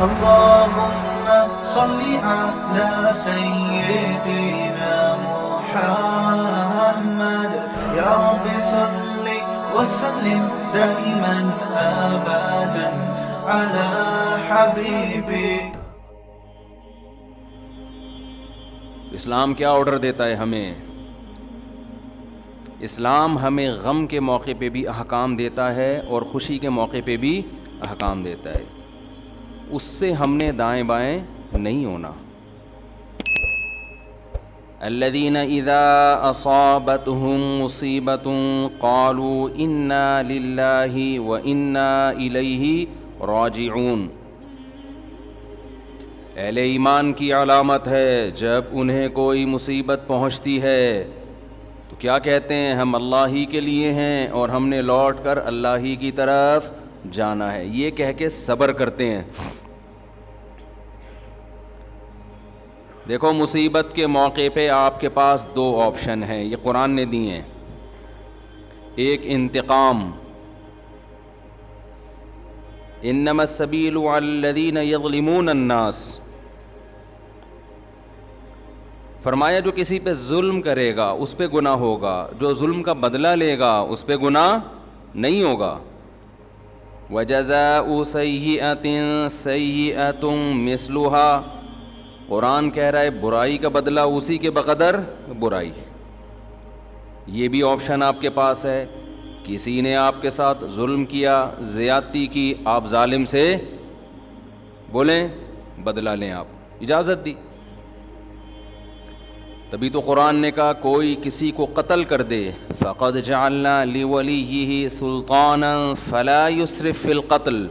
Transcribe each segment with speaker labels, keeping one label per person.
Speaker 1: اللهم صل على سيدنا محمد يا رب صل وسلم دائما أبدا على حبيبك.
Speaker 2: اسلام کیا آرڈر دیتا ہے ہمیں؟ اسلام ہمیں غم کے موقع پہ بھی احکام دیتا ہے اور خوشی کے موقع پہ بھی احکام دیتا ہے. اس سے ہم نے دائیں بائیں نہیں ہونا. الذین اذا اصابتهم مصیبۃ قالوا انا للہ وانا الیہ راجعون. اہل ایمان کی علامت ہے جب انہیں کوئی مصیبت پہنچتی ہے تو کیا کہتے ہیں؟ ہم اللہ ہی کے لیے ہیں اور ہم نے لوٹ کر اللہ ہی کی طرف جانا ہے. یہ کہہ کے صبر کرتے ہیں. دیکھو مصیبت کے موقع پہ آپ کے پاس دو آپشن ہیں، یہ قرآن نے دی ہیں. ایک انتقام، انما السبیل علی الذین یظلمون الناس. فرمایا جو کسی پہ ظلم کرے گا اس پہ گناہ ہوگا، جو ظلم کا بدلہ لے گا اس پہ گناہ نہیں ہوگا. وَجَزَاءُ سَیِّئَةٍ سَیِّئَةٌ مِثْلُهَا. قرآن کہہ رہا ہے برائی کا بدلہ اسی کے بقدر برائی. یہ بھی آپشن آپ کے پاس ہے. کسی نے آپ کے ساتھ ظلم کیا، زیادتی کی، آپ ظالم سے بولیں بدلہ لیں، آپ اجازت دی. تبھی تو قرآن نے کہا کوئی کسی کو قتل کر دے فَقَدْ جَعَلْنَا لِوَلِيِّهِ سُلْطَانًا فَلَا يُسْرِفْ فِي الْقَتْلِ.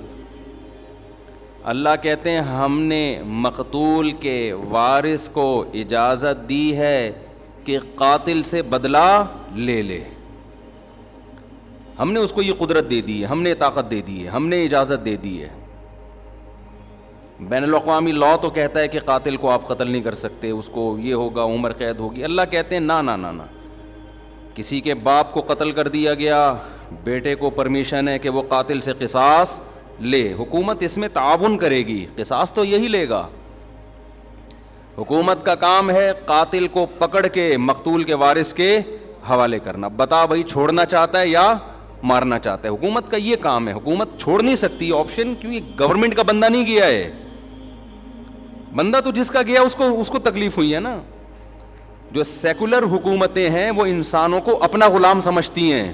Speaker 2: اللہ کہتے ہیں ہم نے مقتول کے وارث کو اجازت دی ہے کہ قاتل سے بدلہ لے لے. ہم نے اس کو یہ قدرت دے دی ہے، ہم نے طاقت دے دی ہے، ہم نے اجازت دے دی ہے. بین الاقوامی لاء تو کہتا ہے کہ قاتل کو آپ قتل نہیں کر سکتے، اس کو یہ ہوگا، عمر قید ہوگی. اللہ کہتے ہیں نا نا نا نا. کسی کے باپ کو قتل کر دیا گیا، بیٹے کو پرمیشن ہے کہ وہ قاتل سے قصاص لے. حکومت اس میں تعاون کرے گی، قصاص تو یہی لے گا. حکومت کا کام ہے قاتل کو پکڑ کے مقتول کے وارث کے حوالے کرنا. بتا بھائی چھوڑنا چاہتا ہے یا مارنا چاہتا ہے. حکومت کا یہ کام ہے. حکومت چھوڑ نہیں سکتی آپشن، کیونکہ گورنمنٹ کا بندہ نہیں گیا ہے. بندہ تو جس کا گیا اس کو تکلیف ہوئی ہے نا. جو سیکولر حکومتیں ہیں وہ انسانوں کو اپنا غلام سمجھتی ہیں،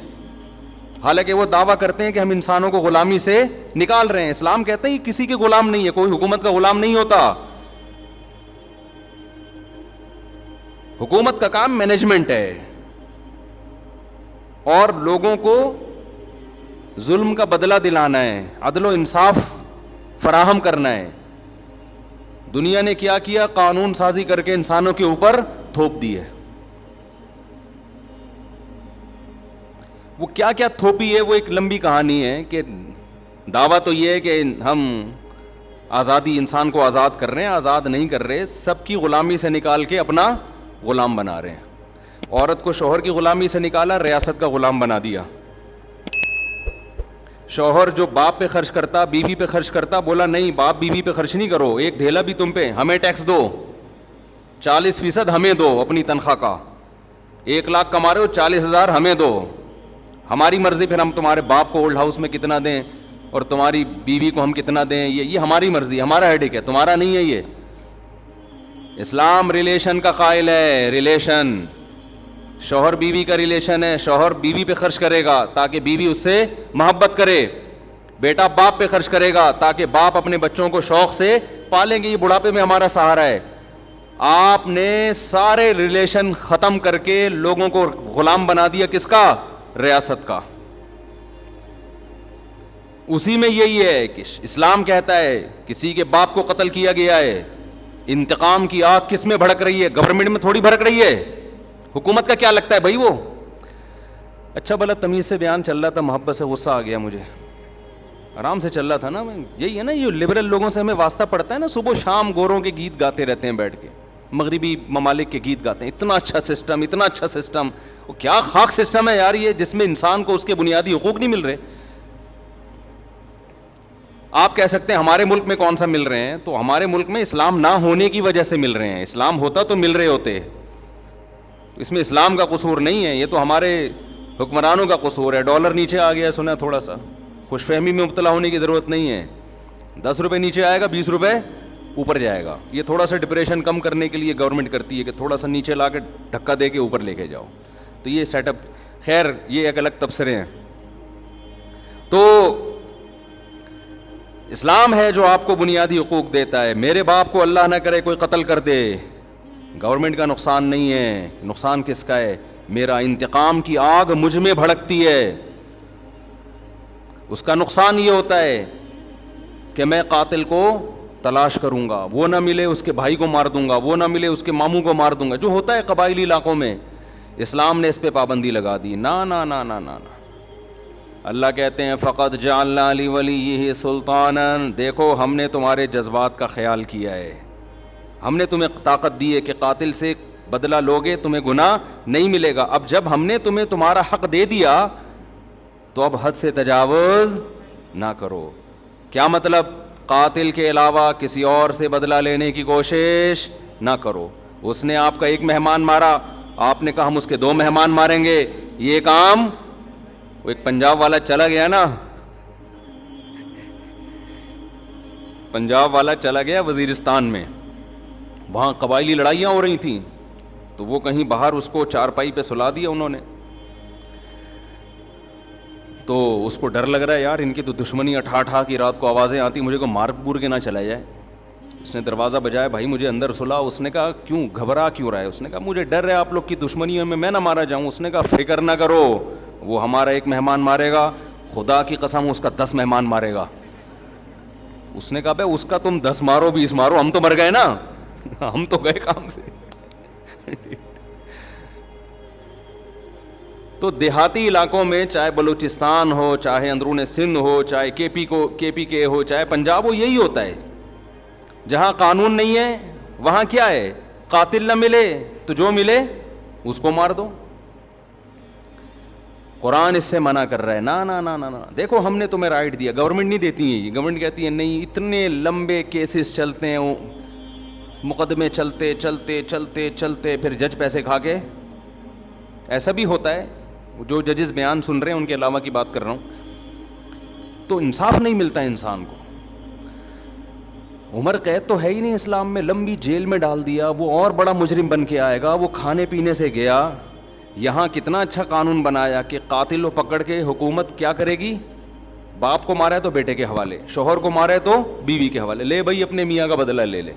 Speaker 2: حالانکہ وہ دعویٰ کرتے ہیں کہ ہم انسانوں کو غلامی سے نکال رہے ہیں. اسلام کہتے ہیں کسی کے غلام نہیں ہے، کوئی حکومت کا غلام نہیں ہوتا. حکومت کا کام مینجمنٹ ہے اور لوگوں کو ظلم کا بدلہ دلانا ہے، عدل و انصاف فراہم کرنا ہے. دنیا نے کیا کیا؟ قانون سازی کر کے انسانوں کے اوپر تھوپ دی ہے. وہ کیا کیا تھوپی ہے وہ ایک لمبی کہانی ہے. کہ دعویٰ تو یہ ہے کہ ہم آزادی، انسان کو آزاد کر رہے ہیں، آزاد نہیں کر رہے، سب کی غلامی سے نکال کے اپنا غلام بنا رہے ہیں. عورت کو شوہر کی غلامی سے نکالا، ریاست کا غلام بنا دیا. شوہر جو باپ پہ خرچ کرتا، بیوی پہ خرچ کرتا، بولا نہیں باپ بیوی پہ خرچ نہیں کرو، ایک دھیلا بھی تم پہ، ہمیں ٹیکس دو، 40% ہمیں دو اپنی تنخواہ کا. 1 لاکھ کما رہے ہو، 40,000 ہمیں دو، ہماری مرضی. پھر ہم تمہارے باپ کو اولڈ ہاؤس میں کتنا دیں اور تمہاری بیوی کو ہم کتنا دیں، یہ ہماری مرضی، ہمارا ہیڈک ہے، تمہارا نہیں ہے. یہ اسلام ریلیشن کا قائل ہے. ریلیشن شوہر بیوی کا ریلیشن ہے. شوہر بیوی پہ خرچ کرے گا تاکہ بیوی اس سے محبت کرے. بیٹا باپ پہ خرچ کرے گا تاکہ باپ اپنے بچوں کو شوق سے پالیں گے، یہ بڑھاپے میں ہمارا سہارا ہے. آپ نے سارے ریلیشن ختم کر کے لوگوں کو غلام بنا دیا. کس کا؟ ریاست کا. اسی میں یہی ہے کہ اسلام کہتا ہے کسی کے باپ کو قتل کیا گیا ہے، انتقام کی آگ کس میں بھڑک رہی ہے؟ گورنمنٹ میں تھوڑی بھڑک رہی ہے. حکومت کا کیا لگتا ہے بھائی؟ وہ اچھا بھلا تمیز سے بیان چل رہا تھا، محبت سے غصہ آ گیا مجھے. آرام سے چل رہا تھا نا. یہی ہے نا، یہ لبرل لوگوں سے ہمیں واسطہ پڑتا ہے نا. صبح شام گوروں کے گیت گاتے رہتے ہیں بیٹھ کے، مغربی ممالک کے گیت گاتے ہیں. اتنا اچھا سسٹم، اتنا اچھا سسٹم. وہ کیا خاک سسٹم ہے یار یہ، جس میں انسان کو اس کے بنیادی حقوق نہیں مل رہے. آپ کہہ سکتے ہیں ہمارے ملک میں کون سا مل رہے ہیں, تو ہمارے ملک میں اسلام نہ ہونے کی وجہ سے مل رہے ہیں, اسلام ہوتا تو مل رہے ہوتے. اس میں اسلام کا قصور نہیں ہے, یہ تو ہمارے حکمرانوں کا قصور ہے. ڈالر نیچے آ گیا سنا, تھوڑا سا خوش فہمی میں مبتلا ہونے کی ضرورت نہیں ہے. 10 روپے نیچے آئے گا, 20 روپے اوپر جائے گا. یہ تھوڑا سا ڈپریشن کم کرنے کے لیے گورنمنٹ کرتی ہے کہ تھوڑا سا نیچے لا کے دھکا دے کے اوپر لے کے جاؤ. تو یہ سیٹ اپ, خیر یہ ایک الگ تبصرے ہیں. تو اسلام ہے جو آپ کو بنیادی حقوق دیتا ہے. میرے باپ کو اللہ نہ کرے کوئی قتل کر دے, گورنمنٹ کا نقصان نہیں ہے. نقصان کس کا ہے؟ میرا انتقام کی آگ مجھ میں بھڑکتی ہے, اس کا نقصان یہ ہوتا ہے کہ میں قاتل کو تلاش کروں گا, وہ نہ ملے اس کے بھائی کو مار دوں گا, وہ نہ ملے اس کے ماموں کو مار دوں گا, جو ہوتا ہے قبائلی علاقوں میں. اسلام نے اس پہ پابندی لگا دی. نا نا نا نا نا, اللہ کہتے ہیں فقط جعلنا لولیہ سلطانا, دیکھو ہم نے تمہارے جذبات کا خیال کیا ہے, ہم نے تمہیں طاقت دی ہے کہ قاتل سے بدلہ لوگے تمہیں گناہ نہیں ملے گا. اب جب ہم نے تمہیں تمہارا حق دے دیا تو اب حد سے تجاوز نہ کرو. کیا مطلب؟ قاتل کے علاوہ کسی اور سے بدلہ لینے کی کوشش نہ کرو. اس نے آپ کا ایک مہمان مارا, آپ نے کہا ہم اس کے 2 مہمان ماریں گے, یہ کام وہ ایک پنجاب والا چلا گیا نا, پنجاب والا چلا گیا وزیرستان میں, وہاں قبائلی لڑائیاں ہو رہی تھیں, تو وہ کہیں باہر اس کو چارپائی پہ سلا دیا انہوں نے. تو اس کو ڈر لگ رہا ہے, یار ان کی تو دشمنی اٹھا کی رات کو آوازیں آتی, مجھے کو مار پور کے نہ چلا جائے. اس نے دروازہ بجایا, بھائی مجھے اندر سلا. اس نے کہا کیوں, گھبرا کیوں رہا ہے؟ اس نے کہا مجھے ڈر ہے آپ لوگ کی دشمنیوں میں نہ مارا جاؤں. اس نے کہا فکر نہ کرو, وہ ہمارا 1 مہمان مارے گا, خدا کی قسم اس کا 10 مہمان مارے گا. اس نے کہا بھائی اس کا تم 10 مارو 20 مارو, ہم تو مر گئے نا, ہم تو گئے کام سے. تو دیہاتی علاقوں میں چاہے بلوچستان ہو, چاہے اندرون سندھ ہو, چاہے کے پی کے ہو, چاہے پنجاب ہو, یہی ہوتا ہے. جہاں قانون نہیں ہے وہاں کیا ہے, قاتل نہ ملے تو جو ملے اس کو مار دو. قرآن اس سے منع کر رہا ہے. نا نا نا نا نا, دیکھو ہم نے تمہیں رائٹ دیا, گورنمنٹ نہیں دیتی ہے. گورنمنٹ کہتی ہے نہیں, اتنے لمبے کیسز چلتے ہیں, مقدمے چلتے چلتے چلتے چلتے پھر جج پیسے کھا کے. ایسا بھی ہوتا ہے, جو ججز بیان سن رہے ہیں ان کے علاوہ کی بات کر رہا ہوں. تو انصاف نہیں ملتا انسان کو. عمر قید تو ہے ہی نہیں اسلام میں, لمبی جیل میں ڈال دیا, وہ اور بڑا مجرم بن کے آئے گا. وہ کھانے پینے سے گیا. یہاں کتنا اچھا قانون بنایا کہ قاتل کو پکڑ کے حکومت کیا کرے گی, باپ کو مارا ہے تو بیٹے کے حوالے, شوہر کو مارا ہے تو بیوی کے حوالے, لے بھائی اپنے میاں کا بدلہ لے لے.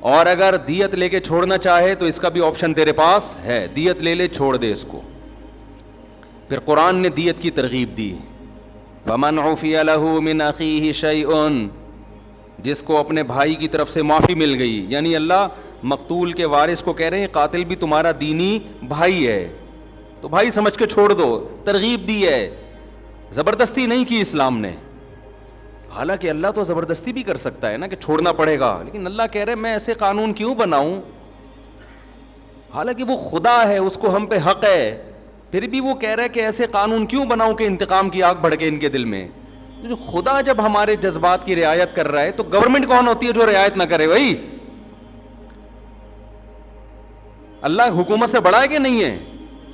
Speaker 2: اور اگر دیت لے کے چھوڑنا چاہے تو اس کا بھی آپشن تیرے پاس ہے, دیت لے لے, چھوڑ دے اس کو. پھر قرآن نے دیت کی ترغیب دی, وَمَنْ عُفِيَ لَهُ مِنْ أَخِيهِ شَيْءٌ, جس کو اپنے بھائی کی طرف سے معافی مل گئی. یعنی اللہ مقتول کے وارث کو کہہ رہے ہیں قاتل بھی تمہارا دینی بھائی ہے, تو بھائی سمجھ کے چھوڑ دو. ترغیب دی ہے, زبردستی نہیں کی اسلام نے. حالانکہ اللہ تو زبردستی بھی کر سکتا ہے نا کہ چھوڑنا پڑے گا, لیکن اللہ کہہ رہے میں ایسے قانون کیوں بناؤں, حالانکہ وہ خدا ہے, اس کو ہم پہ حق ہے, پھر بھی وہ کہہ رہا ہے کہ ایسے قانون کیوں بناؤں کہ انتقام کی آگ بھڑکے ان کے دل میں. جو خدا جب ہمارے جذبات کی رعایت کر رہا ہے تو گورنمنٹ کون ہوتی ہے جو رعایت نہ کرے؟ بھائی اللہ حکومت سے بڑا ہے کہ نہیں ہے؟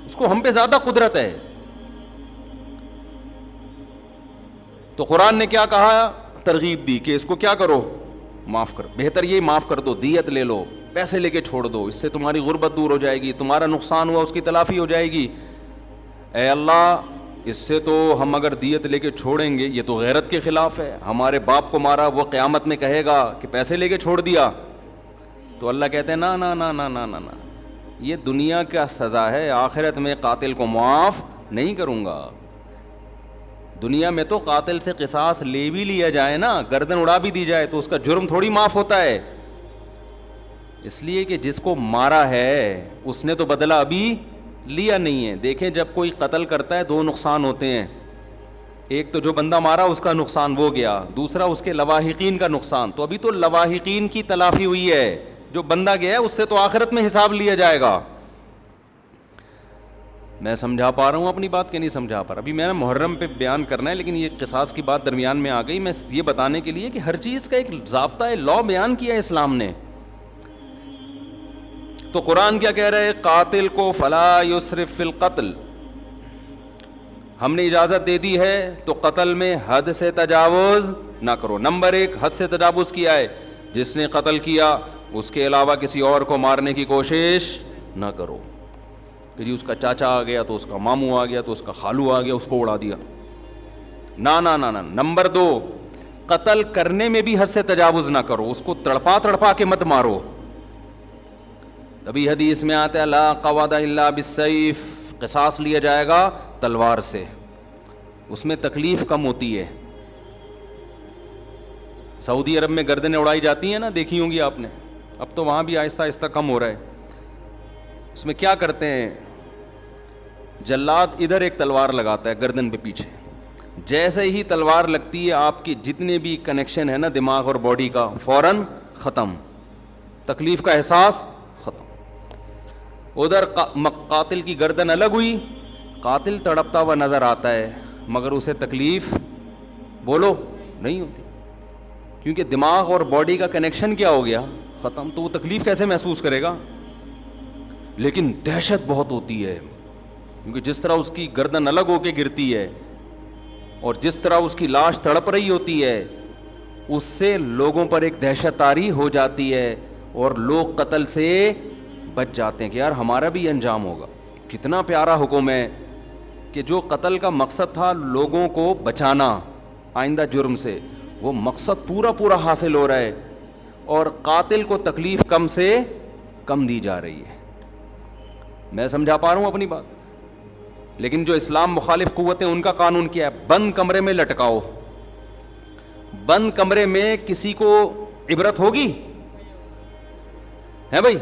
Speaker 2: اس کو ہم پہ زیادہ قدرت ہے. تو قرآن نے کیا کہا, ترغیب دی کہ اس کو کیا کرو, معاف کرو. بہتر یہ معاف کر دو, دیت لے لو, پیسے لے کے چھوڑ دو, اس سے تمہاری غربت دور ہو جائے گی, تمہارا نقصان ہوا اس کی تلافی ہو جائے گی. اے اللہ اس سے تو ہم اگر دیت لے کے چھوڑیں گے, یہ تو غیرت کے خلاف ہے. ہمارے باپ کو مارا, وہ قیامت میں کہے گا کہ پیسے لے کے چھوڑ دیا. تو اللہ کہتے ہیں نا نا نا نا نا نا, یہ دنیا کا سزا ہے, آخرت میں قاتل کو معاف نہیں کروں گا. دنیا میں تو قاتل سے قصاص لے بھی لیا جائے نا, گردن اڑا بھی دی جائے, تو اس کا جرم تھوڑی معاف ہوتا ہے. اس لیے کہ جس کو مارا ہے اس نے تو بدلہ ابھی لیا نہیں ہے. دیکھیں جب کوئی قتل کرتا ہے 2 نقصان ہوتے ہیں, ایک تو جو بندہ مارا اس کا نقصان وہ گیا, دوسرا اس کے لواحقین کا نقصان. تو ابھی تو لواحقین کی تلافی ہوئی ہے, جو بندہ گیا ہے اس سے تو آخرت میں حساب لیا جائے گا. میں سمجھا پا رہا ہوں اپنی بات کہ نہیں سمجھا پا رہا؟ ابھی میں نے محرم پہ بیان کرنا ہے، لیکن یہ قصاص کی بات درمیان میں آ گئی، میں یہ بتانے کے لیے کہ ہر چیز کا ایک ضابطہ ہے، لا بیان کیا ہے اسلام نے. تو قرآن کیا کہہ رہا ہے؟ قاتل کو فلا یسرف فی القتل، ہم نے اجازت دے دی ہے تو قتل میں حد سے تجاوز نہ کرو. نمبر 1 حد سے تجاوز کیا ہے؟ جس نے قتل کیا اس کے علاوہ کسی اور کو مارنے کی کوشش نہ کرو. کہ جی اس کا چاچا آ گیا تو اس کا ماموں آ گیا تو اس کا خالو آ گیا، اس کو اڑا دیا، نہ نہ نہ نہ. نمبر 2 قتل کرنے میں بھی حد سے تجاوز نہ کرو، اس کو تڑپا کے مت مارو. تبھی حدیث میں آتا ہے لا قواد الا بالسیف، قصاص لیا جائے گا تلوار سے، اس میں تکلیف کم ہوتی ہے. سعودی عرب میں گردنیں اڑائی جاتی ہیں نا، دیکھی ہوں گی آپ نے، اب تو وہاں بھی آہستہ آہستہ کم ہو رہا ہے. اس میں کیا کرتے ہیں، جلاد ادھر ایک تلوار لگاتا ہے گردن پہ پیچھے، جیسے ہی تلوار لگتی ہے آپ کی جتنے بھی کنیکشن ہے نا دماغ اور باڈی کا، فوراً ختم، تکلیف کا احساس ختم. ادھر قاتل کی گردن الگ ہوئی، قاتل تڑپتا ہوا نظر آتا ہے مگر اسے تکلیف بولو نہیں ہوتی، کیونکہ دماغ اور باڈی کا کنیکشن کیا ہو گیا، ختم. تو وہ تکلیف کیسے محسوس کرے گا؟ لیکن دہشت بہت ہوتی ہے، کیونکہ جس طرح اس کی گردن الگ ہو کے گرتی ہے اور جس طرح اس کی لاش تڑپ رہی ہوتی ہے، اس سے لوگوں پر ایک دہشت طاری ہو جاتی ہے اور لوگ قتل سے بچ جاتے ہیں کہ یار ہمارا بھی انجام ہوگا. کتنا پیارا حکم ہے کہ جو قتل کا مقصد تھا لوگوں کو بچانا آئندہ جرم سے، وہ مقصد پورا حاصل ہو رہا ہے اور قاتل کو تکلیف کم سے کم دی جا رہی ہے. میں سمجھا پا رہا ہوں اپنی بات؟ لیکن جو اسلام مخالف قوتیں ان کا قانون کیا ہے؟ بند کمرے میں لٹکاؤ. بند کمرے میں کسی کو عبرت ہوگی؟ ہے بھائی؟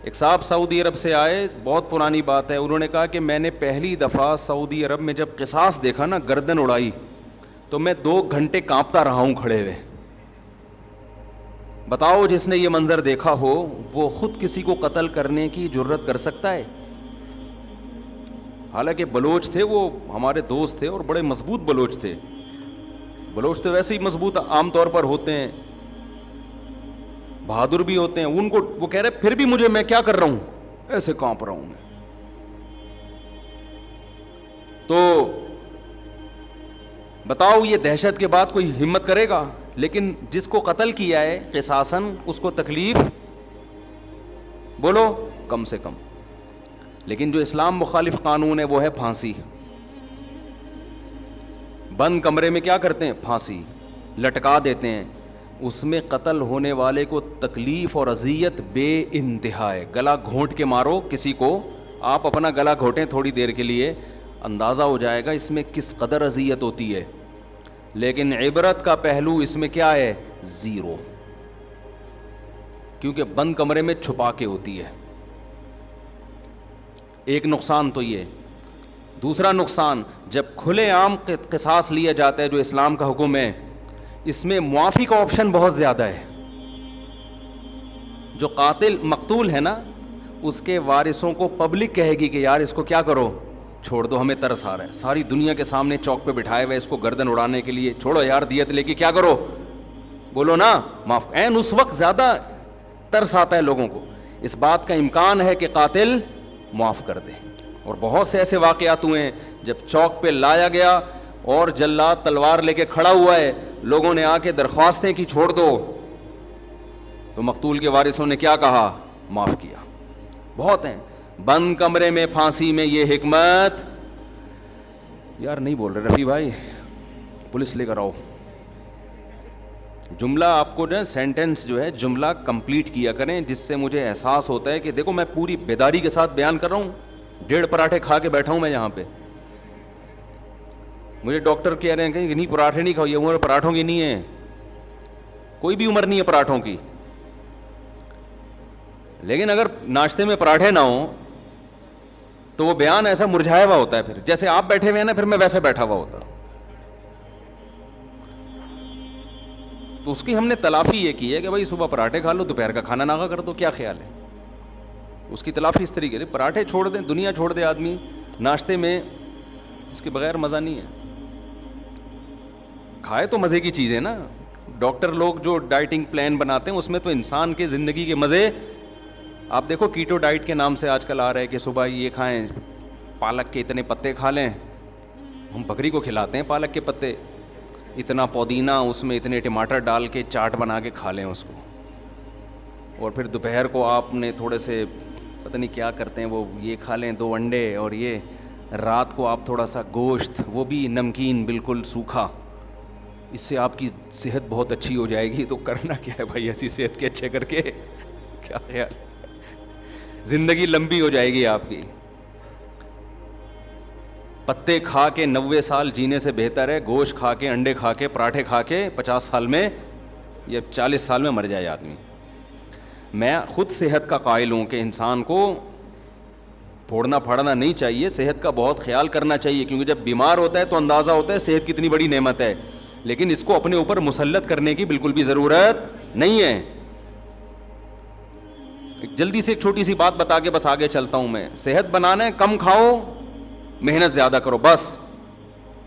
Speaker 2: ایک صاحب سعودی عرب سے آئے، بہت پرانی بات ہے، انہوں نے کہا کہ میں نے پہلی دفعہ سعودی عرب میں جب قصاص دیکھا نا، گردن اڑائی، تو میں 2 گھنٹے کانپتا رہا ہوں کھڑے ہوئے. بتاؤ جس نے یہ منظر دیکھا ہو وہ خود کسی کو قتل کرنے کی جرت کر سکتا ہے؟ حالانکہ بلوچ تھے، وہ ہمارے دوست تھے اور بڑے مضبوط بلوچ تھے. بلوچ تو ویسے ہی مضبوط عام طور پر ہوتے ہیں، بہادر بھی ہوتے ہیں. ان کو وہ کہہ رہے پھر بھی مجھے، میں کیا کر رہا ہوں، ایسے کانپ رہا ہوں میں. تو بتاؤ یہ دہشت کے بعد کوئی ہمت کرے گا؟ لیکن جس کو قتل کیا ہے قصاصاً، اس کو تکلیف بولو کم سے کم. لیکن جو اسلام مخالف قانون ہے وہ ہے پھانسی. بند کمرے میں کیا کرتے ہیں؟ پھانسی لٹکا دیتے ہیں. اس میں قتل ہونے والے کو تکلیف اور اذیت بے انتہا ہے. گلا گھونٹ کے مارو کسی کو، آپ اپنا گلا گھونٹیں تھوڑی دیر کے لیے، اندازہ ہو جائے گا اس میں کس قدر اذیت ہوتی ہے. لیکن عبرت کا پہلو اس میں کیا ہے؟ 0، کیونکہ بند کمرے میں چھپا کے ہوتی ہے. ایک نقصان تو یہ. دوسرا نقصان، جب کھلے عام قصاص لیا جاتا ہے جو اسلام کا حکم ہے، اس میں معافی کا آپشن بہت زیادہ ہے. جو قاتل مقتول ہے نا، اس کے وارثوں کو پبلک کہے گی کہ یار اس کو کیا کرو، چھوڑ دو، ہمیں ترس آ رہا ہے. ساری دنیا کے سامنے چوک پہ بٹھائے ہوئے اس کو گردن اڑانے کے لیے، چھوڑو یار دیت لے کے کیا کرو، بولو نا معاف. عین اس وقت زیادہ ترس آتا ہے لوگوں کو، اس بات کا امکان ہے کہ قاتل معاف کر دے. اور بہت سے ایسے واقعات ہوئے ہیں جب چوک پہ لایا گیا اور جلاد تلوار لے کے کھڑا ہوا ہے، لوگوں نے آ کے درخواستیں کی چھوڑ دو، تو مقتول کے وارثوں نے کیا کہا؟ معاف کیا. بہت ہیں. بند کمرے میں پھانسی میں یہ حکمت، یار نہیں بول رہے رفیع بھائی، پولیس لے کر آؤ. جملہ آپ کو جو ہے سینٹنس جو ہے جملہ کمپلیٹ کیا کریں، جس سے مجھے احساس ہوتا ہے کہ دیکھو میں پوری بیداری کے ساتھ بیان کر رہا ہوں. 1.5 پراٹھے کھا کے بیٹھا ہوں میں یہاں پہ. مجھے ڈاکٹر کہہ رہے ہیں کہ نہیں پراٹھے نہیں کھاؤ، یہ عمر پراٹھوں کی نہیں ہے، کوئی بھی عمر نہیں ہے پراٹھوں کی. لیکن اگر ناشتے میں پراٹھے نہ ہوں تو وہ بیان ایسا مرجھایا ہوا ہوتا ہے، پھر جیسے آپ بیٹھے ہوئے ہیں نا، پھر میں ویسے بیٹھا ہوا ہوتا. تو اس کی ہم نے تلافی یہ کی ہے کہ بھائی صبح پراٹھے کھا لو، دوپہر کا کھانا نہ کھا کر دو. کیا خیال ہے؟ اس کی تلافی اس طریقے سے پراٹھے چھوڑ دیں, دنیا چھوڑ دے آدمی, ناشتے میں اس کے بغیر مزہ نہیں ہے. کھائے تو مزے کی چیزیں نا. ڈاکٹر لوگ جو ڈائٹنگ پلان بناتے ہیں اس میں تو انسان کے زندگی کے مزے, آپ دیکھو کیٹو ڈائٹ کے نام سے آج کل آ رہا ہے کہ صبح یہ کھائیں, پالک کے اتنے پتے کھا لیں. ہم بکری کو کھلاتے ہیں پالک کے پتے, اتنا پودینہ اس میں اتنے ٹماٹر ڈال کے چاٹ بنا کے کھا لیں اس کو. اور پھر دوپہر کو آپ نے تھوڑے سے پتہ نہیں کیا کرتے ہیں وہ, یہ کھا لیں 2 انڈے, اور یہ رات کو آپ تھوڑا سا گوشت, وہ بھی نمکین بالکل سوکھا. اس سے آپ کی صحت بہت اچھی ہو جائے گی. تو کرنا کیا ہے بھائی, ایسی صحت کے اچھے کر کے کیا خیال, زندگی لمبی ہو جائے گی آپ کی. پتے کھا کے 90 سال جینے سے بہتر ہے گوشت کھا کے, انڈے کھا کے, پراٹھے کھا کے 50 سال میں یا 40 سال میں مر جائے آدمی. میں خود صحت کا قائل ہوں کہ انسان کو پھوڑنا پھاڑنا نہیں چاہیے, صحت کا بہت خیال کرنا چاہیے, کیونکہ جب بیمار ہوتا ہے تو اندازہ ہوتا ہے صحت کتنی بڑی نعمت ہے. لیکن اس کو اپنے اوپر مسلط کرنے کی بالکل بھی ضرورت نہیں ہے. جلدی سے ایک چھوٹی سی بات بتا کے بس آگے چلتا ہوں میں. صحت بنانا ہے, کم کھاؤ, محنت زیادہ کرو, بس.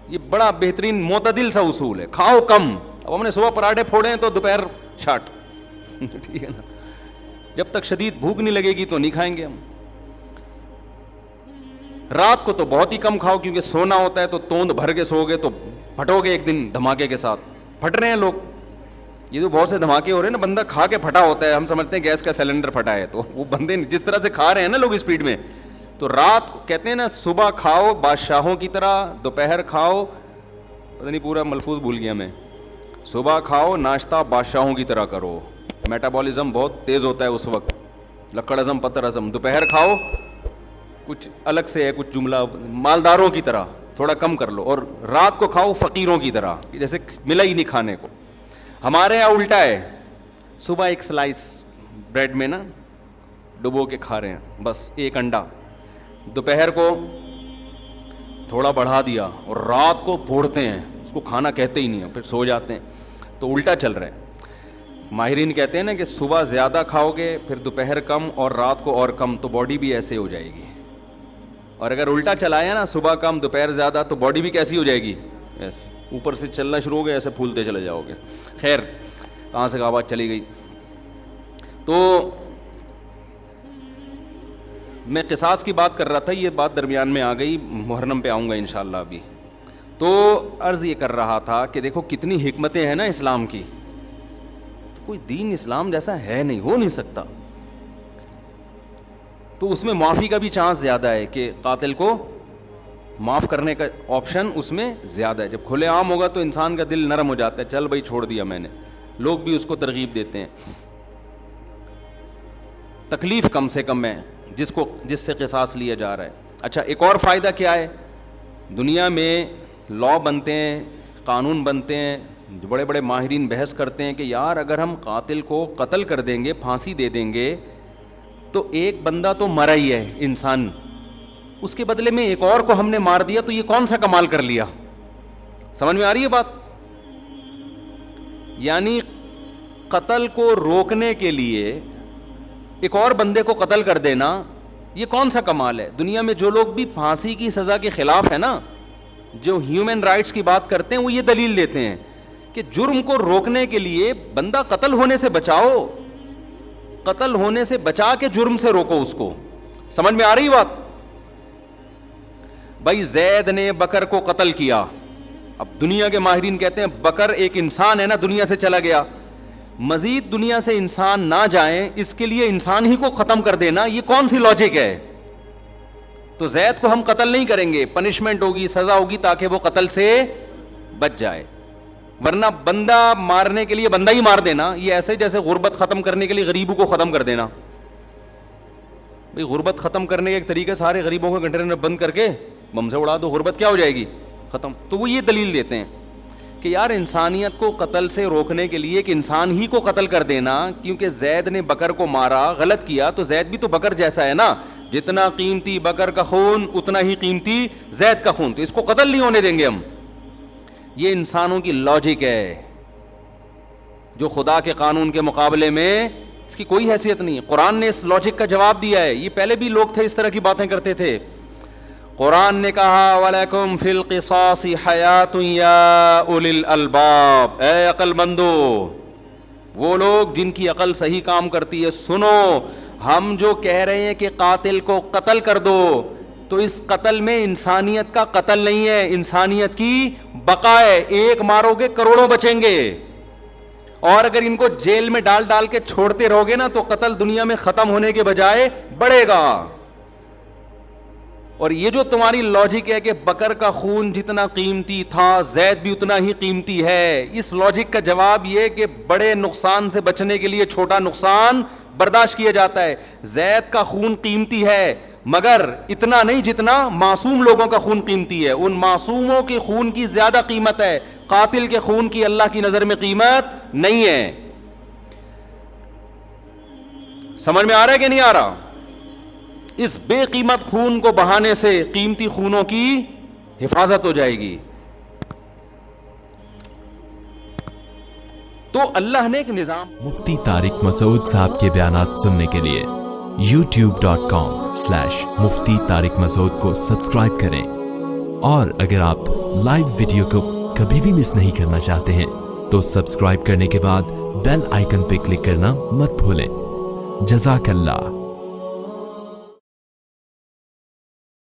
Speaker 2: یہ بڑا بہترین معتدل سا اصول ہے, کھاؤ کم. اب ہم نے صبح پراٹھے پھوڑے ہیں تو دوپہر شاٹ ٹھیک ہے نا. جب تک شدید بھوک نہیں لگے گی تو نہیں کھائیں گے ہم. رات کو تو بہت ہی کم کھاؤ, کیونکہ سونا ہوتا ہے تو توند بھر کے سو گے تو پھٹو گے ایک دن دھماکے کے ساتھ. پھٹ رہے ہیں لوگ, یہ تو بہت سے دھماکے ہو رہے ہیں نا, بندہ کھا کے پھٹا ہوتا ہے, ہم سمجھتے ہیں گیس کا سلنڈر پھٹا ہے, تو وہ بندے جس طرح سے کھا رہے ہیں نا لوگ اسپیڈ میں, تو رات کو کہتے ہیں نا صبح کھاؤ بادشاہوں کی طرح, دوپہر کھاؤ, پتہ نہیں پورا ملفوظ بھول گیا میں, صبح کھاؤ ناشتہ بادشاہوں کی طرح کرو, میٹابولزم بہت تیز ہوتا ہے اس وقت, لکڑ ہضم پتر ہضم. دوپہر کھاؤ کچھ الگ سے ہے, کچھ جملہ مالداروں کی طرح تھوڑا کم کر لو, اور رات کو کھاؤ فقیروں کی طرح, جیسے ملا ہی نہیں کھانے کو. ہمارے یہاں الٹا ہے, صبح ایک سلائس بریڈ میں نا ڈبو کے کھا رہے ہیں بس, ایک انڈا, دوپہر کو تھوڑا بڑھا دیا, اور رات کو پھوڑتے ہیں, اس کو کھانا کہتے ہی نہیں ہیں, پھر سو جاتے ہیں. تو الٹا چل رہا ہے. ماہرین کہتے ہیں نا کہ صبح زیادہ کھاؤ گے, پھر دوپہر کم اور رات کو اور کم, تو باڈی بھی ایسے ہو جائے گی. اور اگر الٹا چلایا نا, صبح کم دوپہر زیادہ, تو باڈی بھی کیسی ہو جائے گی, ایسے اوپر سے چلنا شروع ہو گیا, ایسے پھولتے چلے جاؤ گے. خیر, کہاں سے آواز چلی گئی. تو میں قصاص کی بات کر رہا تھا, یہ بات درمیان میں آ گئی, محرم پہ آؤں گا انشاءاللہ ابھی. تو عرض یہ کر رہا تھا کہ دیکھو کتنی حکمتیں ہیں نا اسلام کی, تو کوئی دین اسلام جیسا ہے نہیں, ہو نہیں سکتا. تو اس میں معافی کا بھی چانس زیادہ ہے, کہ قاتل کو معاف کرنے کا آپشن اس میں زیادہ ہے. جب کھلے عام ہوگا تو انسان کا دل نرم ہو جاتا ہے, چل بھائی چھوڑ دیا میں نے, لوگ بھی اس کو ترغیب دیتے ہیں. تکلیف کم سے کم ہے جس سے قصاص لیا جا رہا ہے. اچھا, ایک اور فائدہ کیا ہے, دنیا میں لا بنتے ہیں, قانون بنتے ہیں, بڑے بڑے ماہرین بحث کرتے ہیں کہ یار اگر ہم قاتل کو قتل کر دیں گے, پھانسی دے دیں گے, تو ایک بندہ تو مرا ہی ہے انسان, اس کے بدلے میں ایک اور کو ہم نے مار دیا, تو یہ کون سا کمال کر لیا. سمجھ میں آ رہی ہے بات؟ یعنی قتل کو روکنے کے لیے ایک اور بندے کو قتل کر دینا, یہ کون سا کمال ہے. دنیا میں جو لوگ بھی پھانسی کی سزا کے خلاف ہے نا, جو ہیومن رائٹس کی بات کرتے ہیں, وہ یہ دلیل دیتے ہیں کہ جرم کو روکنے کے لیے بندہ قتل ہونے سے بچاؤ, قتل ہونے سے بچا کے جرم سے روکو اس کو. سمجھ میں آ رہی بات؟ بھائی زید نے بکر کو قتل کیا, اب دنیا کے ماہرین کہتے ہیں بکر ایک انسان ہے نا, دنیا سے چلا گیا, مزید دنیا سے انسان نہ جائیں اس کے لیے انسان ہی کو ختم کر دینا, یہ کون سی لاجک ہے. تو زید کو ہم قتل نہیں کریں گے, پنشمنٹ ہوگی, سزا ہوگی, تاکہ وہ قتل سے بچ جائے. ورنہ بندہ مارنے کے لیے بندہ ہی مار دینا, یہ ایسے جیسے غربت ختم کرنے کے لیے غریبوں کو ختم کر دینا. بھئی غربت ختم کرنے کا ایک طریقہ سارے غریبوں کو کنٹینر میں بند کر کے بم سے اڑا دو, غربت کیا ہو جائے گی, ختم. تو وہ یہ دلیل دیتے ہیں کہ یار انسانیت کو قتل سے روکنے کے لیے کہ انسان ہی کو قتل کر دینا, کیونکہ زید نے بکر کو مارا, غلط کیا, تو زید بھی تو بکر جیسا ہے نا, جتنا قیمتی بکر کا خون اتنا ہی قیمتی زید کا خون, تو اس کو قتل نہیں ہونے دیں گے ہم. یہ انسانوں کی لاجک ہے جو خدا کے قانون کے مقابلے میں اس کی کوئی حیثیت نہیں ہے. قرآن نے اس لاجک کا جواب دیا ہے. یہ پہلے بھی لوگ تھے اس طرح کی باتیں کرتے تھے. قرآن نے کہا وَلَكُمْ فِي الْقِصَاصِ حَيَاتٌ يَا أُولِي الْأَلْبَابِ, اے عقل مندو, وہ لوگ جن کی عقل صحیح کام کرتی ہے, سنو, ہم جو کہہ رہے ہیں کہ قاتل کو قتل کر دو, تو اس قتل میں انسانیت کا قتل نہیں ہے, انسانیت کی بقا ہے. ایک مارو گے کروڑوں بچیں گے, اور اگر ان کو جیل میں ڈال ڈال کے چھوڑتے رہو گے نا تو قتل دنیا میں ختم ہونے کے بجائے بڑھے گا. اور یہ جو تمہاری لاجک ہے کہ بکر کا خون جتنا قیمتی تھا زید بھی اتنا ہی قیمتی ہے, اس لاجک کا جواب یہ کہ بڑے نقصان سے بچنے کے لیے چھوٹا نقصان برداشت کیا جاتا ہے. زید کا خون قیمتی ہے مگر اتنا نہیں جتنا معصوم لوگوں کا خون قیمتی ہے. ان معصوموں کے خون کی زیادہ قیمت ہے, قاتل کے خون کی اللہ کی نظر میں قیمت نہیں ہے. سمجھ میں آ رہا ہے کہ نہیں آ رہا؟ اس بے قیمت خون کو بہانے سے قیمتی خونوں کی حفاظت ہو جائے گی. تو اللہ نے ایک نظام.
Speaker 3: مفتی طارق مسعود صاحب کے بیانات سننے کے لیے youtube.com/مفتی طارق مسعود کو سبسکرائب کریں, اور اگر آپ لائیو ویڈیو کو کبھی بھی مس نہیں کرنا چاہتے ہیں تو سبسکرائب کرنے کے بعد بیل آئیکن پہ کلک کرنا مت بھولیں. جزاک اللہ.